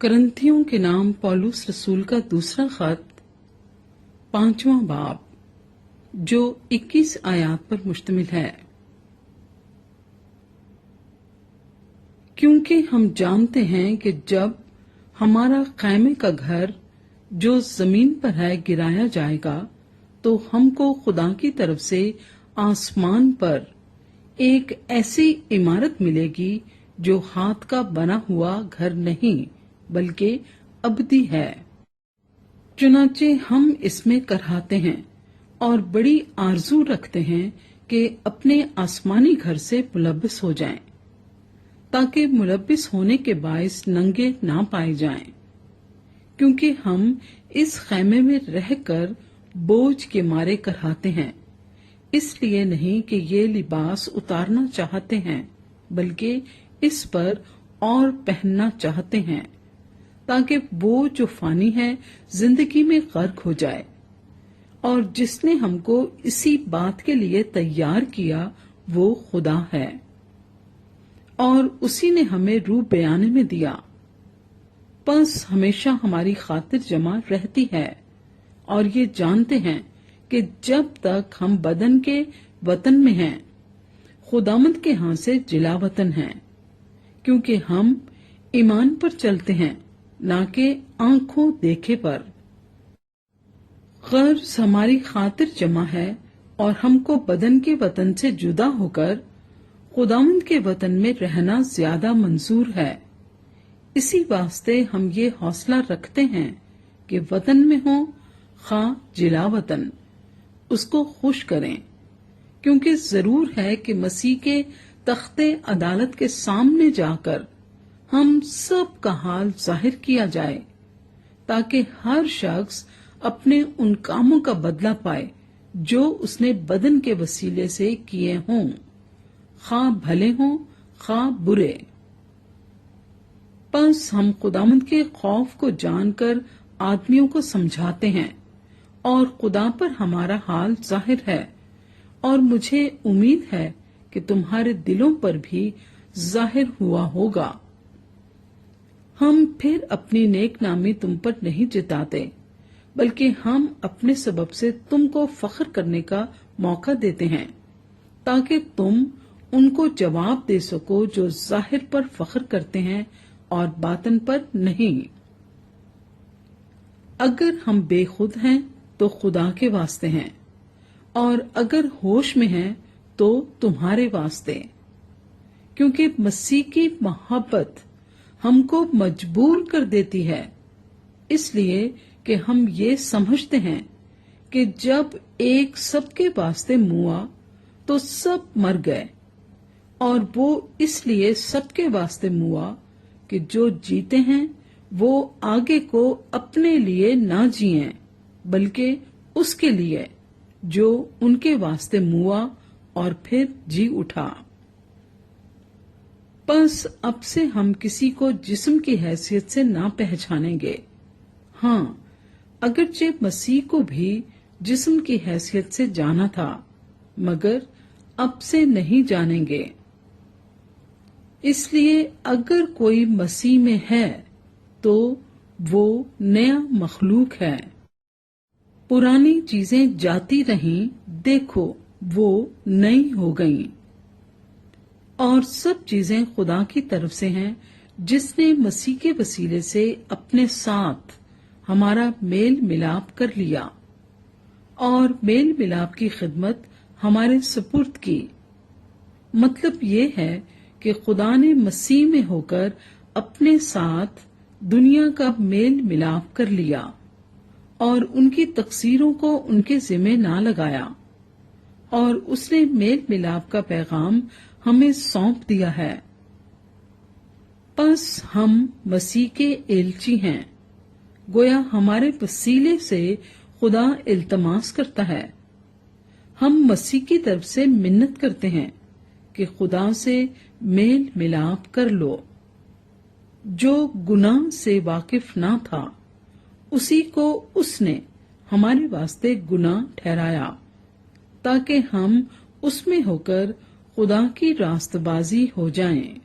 करंथियों के नाम पौलुस रसूल का दूसरा खत 5वां बाब जो 21 आयात पर मुश्तमिल है। क्योंकि हम जानते हैं कि जब हमारा खैमे का घर जो जमीन पर है गिराया जाएगा तो हमको खुदा की तरफ से आसमान पर एक ऐसी इमारत मिलेगी जो हाथ का बना हुआ घर नहीं बल्कि अबदी है। चुनाचे हम इसमें कराहते हैं और बड़ी आरजू रखते हैं कि अपने आसमानी घर से मुलब्बिस हो जाएं, ताकि मुलब्बिस होने के बायस नंगे ना पाए जाएं। क्योंकि हम इस खैमे में रहकर बोझ के मारे कराहते हैं, इसलिए नहीं कि ये लिबास उतारना चाहते हैं, बल्कि इस पर और पहनना चाहते हैं, ताकि वो जो फानी है जिंदगी में गर्क हो जाए। और जिसने हमको इसी बात के लिए तैयार किया वो खुदा है, और उसी ने हमें रूह बयाने में दिया। बस हमेशा हमारी खातिर जमा रहती है और ये जानते हैं कि जब तक हम बदन के वतन में हैं, खुदामंद के हाथ से जिला वतन हैं, क्योंकि हम ईमान पर चलते हैं ना कि आंखों देखे पर। गर्ज हमारी खातिर जमा है और हमको बदन के वतन से जुदा होकर खुदावंद के वतन में रहना ज्यादा मंजूर है। इसी वास्ते हम ये हौसला रखते हैं कि वतन में हो खा जिला वतन, उसको खुश करें, क्योंकि जरूर है कि मसीह के तख्ते अदालत के सामने जाकर हम सब का हाल जाहिर किया जाए, ताकि हर शख्स अपने उन कामों का बदला पाए जो उसने बदन के वसीले से किए हों, खा भले हों खा बुरे। बस हम खुदावंद के खौफ को जानकर आदमियों को समझाते हैं और खुदा पर हमारा हाल जाहिर है, और मुझे उम्मीद है कि तुम्हारे दिलों पर भी जाहिर हुआ होगा। हम फिर अपनी नेक नामी तुम पर नहीं जिताते, बल्कि हम अपने सबब से तुमको फख्र करने का मौका देते हैं, ताकि तुम उनको जवाब दे सको जो जाहिर पर फख्र करते हैं और बातन पर नहीं। अगर हम बेखुद हैं तो खुदा के वास्ते हैं, और अगर होश में हैं तो तुम्हारे वास्ते, क्योंकि मसीह की मोहब्बत हमको मजबूर कर देती है, इसलिए कि हम ये समझते हैं कि जब एक सबके वास्ते मुआ तो सब मर गए, और वो इसलिए सबके वास्ते मुआ कि जो जीते हैं वो आगे को अपने लिए ना जिएं, बल्कि उसके लिए जो उनके वास्ते मुआ और फिर जी उठा। बस अब से हम किसी को जिस्म की हैसियत से ना पहचानेंगे। हाँ, अगरचे मसीह को भी जिस्म की हैसियत से जाना था, मगर अब से नहीं जानेंगे। इसलिए अगर कोई मसीह में है तो वो नया मखलूक है, पुरानी चीजें जाती रहीं, देखो वो नई हो गईं। और सब चीजें खुदा की तरफ से हैं, जिसने मसीह के वसीले से अपने साथ हमारा मेल मिलाप कर लिया और मेल मिलाप की खिदमत हमारे सुपुर्द की। मतलब ये है कि खुदा ने मसीह में होकर अपने साथ दुनिया का मेल मिलाप कर लिया और उनकी तकसीरों को उनके जिम्मे ना लगाया, और उसने मेल मिलाप का पैगाम हमें सौंप दिया है। बस हम मसीह के एलची हैं, गोया हमारे वसीले से खुदा इल्तमास करता है। हम मसीह की तरफ से मिन्नत करते हैं कि खुदा से मेल मिलाप कर लो। जो गुनाह से वाकिफ ना था, उसी को उसने हमारे वास्ते गुनाह ठहराया, ताकि हम उसमें होकर खुदा की रास्तबाजी हो जाएं।